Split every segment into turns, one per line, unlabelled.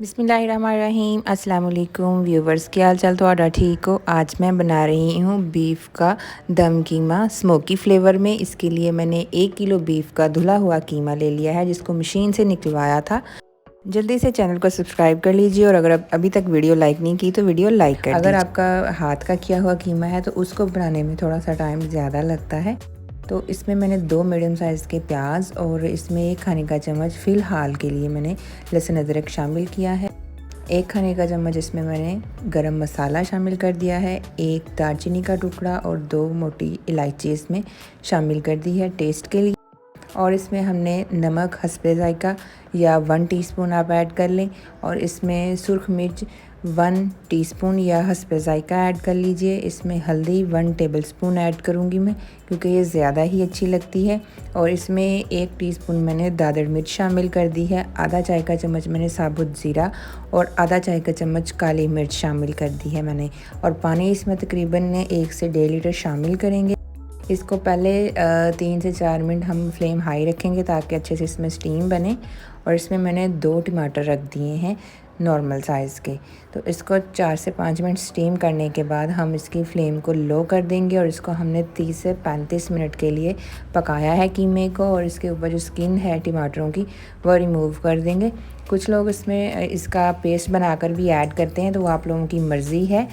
बिस्मिल्लाहिर्रहमानिर्रहीम अस्सलाम वालेकुम व्यूवर्स, क्या हाल चाल तो ठीक हो। आज मैं बना रही हूँ बीफ का दम कीमा स्मोकी फ्लेवर में। इसके लिए मैंने 1 किलो बीफ का धुला हुआ कीमा ले लिया है, जिसको मशीन से निकलवाया था। जल्दी से चैनल को सब्सक्राइब कर लीजिए और अगर आप अभी तक वीडियो लाइक नहीं की तो वीडियो लाइक कर दीजिए। अगर आपका हाथ का किया हुआ कीमा है तो उसको बनाने में थोड़ा सा टाइम ज़्यादा लगता है। तो इसमें मैंने 2 मीडियम साइज़ के प्याज और इसमें 1 खाने का चम्मच फ़िलहाल के लिए मैंने लहसुन अदरक शामिल किया है। 1 खाने का चम्मच इसमें मैंने गरम मसाला शामिल कर दिया है। 1 दालचीनी का टुकड़ा और 2 मोटी इलायची इसमें शामिल कर दी है टेस्ट के लिए। और इसमें हमने नमक हस्बे ज़ायका या 1 टीस्पून आप ऐड कर लें। और इसमें सुर्ख मिर्च 1 टीस्पून या हस्बे ज़ायका ऐड कर लीजिए। इसमें हल्दी 1 टेबलस्पून ऐड करूँगी मैं, क्योंकि ये ज़्यादा ही अच्छी लगती है। और इसमें 1 टीस्पून मैंने दादड़ मिर्च शामिल कर दी है। आधा चाय का चम्मच मैंने साबुत ज़ीरा और आधा चाय का चम्मच काली मिर्च शामिल कर दी है मैंने। और पानी इसमें तकरीबन 1 से 1.5 लीटर शामिल करेंगे। इसको पहले 3 से 4 मिनट हम फ्लेम हाई रखेंगे ताकि अच्छे से इसमें स्टीम बने। और इसमें मैंने 2 टमाटर रख दिए हैं नॉर्मल साइज़ के। तो इसको 4 से 5 मिनट स्टीम करने के बाद हम इसकी फ्लेम को लो कर देंगे और इसको हमने 30 से 35 मिनट के लिए पकाया है कीमे को। और इसके ऊपर जो स्किन है टमाटरों की वो रिमूव कर देंगे। कुछ लोग इसमें इसका पेस्ट बनाकर भी ऐड करते हैं, तो वो आप लोगों की मर्ज़ी है।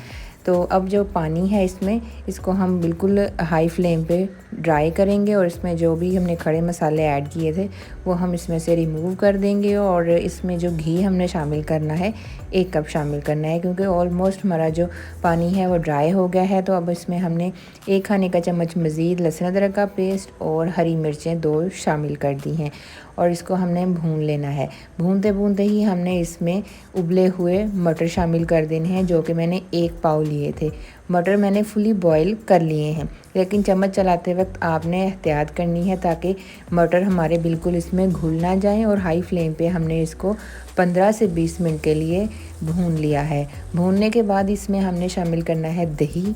तो अब जो पानी है इसमें, इसको हम बिल्कुल हाई फ्लेम पे ड्राई करेंगे और इसमें जो भी हमने खड़े मसाले ऐड किए थे वो हम इसमें से रिमूव कर देंगे। और इसमें जो घी हमने शामिल करना है 1 कप शामिल करना है, क्योंकि ऑलमोस्ट हमारा जो पानी है वो ड्राई हो गया है। तो अब इसमें हमने 1 खाने का चम्मच मज़ीद लहसुन अदरक का पेस्ट और हरी मिर्चें 2 शामिल कर दी हैं। और इसको हमने भून लेना है। भूनते भूनते ही हमने इसमें उबले हुए मटर शामिल कर देने हैं, जो कि मैंने 1 पाव लिए थे। मटर मैंने फुली बॉईल कर लिए हैं, लेकिन चम्मच चलाते वक्त आपने एहतियात करनी है ताकि मटर हमारे बिल्कुल इसमें घुल ना जाएं। और हाई फ्लेम पे हमने इसको 15 से 20 मिनट के लिए भून लिया है। भूनने के बाद इसमें हमने शामिल करना है दही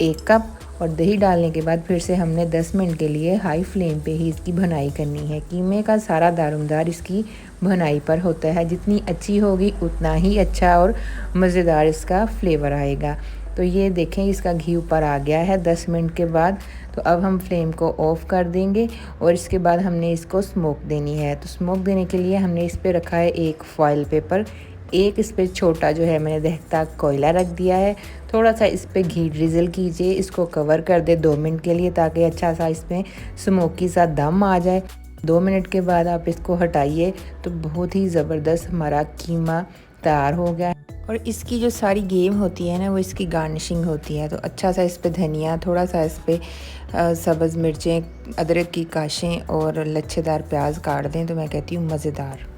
1 कप। और दही डालने के बाद फिर से हमने 10 मिनट के लिए हाई फ्लेम पे ही इसकी भुनाई करनी है। कीमे का सारा दारोमदार इसकी भुनाई पर होता है। जितनी अच्छी होगी उतना ही अच्छा और मज़ेदार इसका फ्लेवर आएगा। तो ये देखें, इसका घी ऊपर आ गया है 10 मिनट के बाद। तो अब हम फ्लेम को ऑफ़ कर देंगे और इसके बाद हमने इसको स्मोक देनी है। तो स्मोक देने के लिए हमने इस पर रखा है 1 फॉइल पेपर। एक इस पर छोटा जो है मैंने दहकता कोयला रख दिया है। थोड़ा सा इस पर घी ड्रिज़ल कीजिए, इसको कवर कर दे 2 मिनट के लिए, ताकि अच्छा सा इसमें स्मोकी सा दम आ जाए। 2 मिनट के बाद आप इसको हटाइए तो बहुत ही ज़बरदस्त हमारा कीमा तैयार हो गया है। और इसकी जो सारी गेम होती है ना, वो इसकी गार्निशिंग होती है। तो अच्छा सा इस पे धनिया, थोड़ा सा इस पे सब्ज़ मिर्चें, अदरक की काशें और लच्छेदार प्याज काट दें तो मैं कहती हूँ मज़ेदार।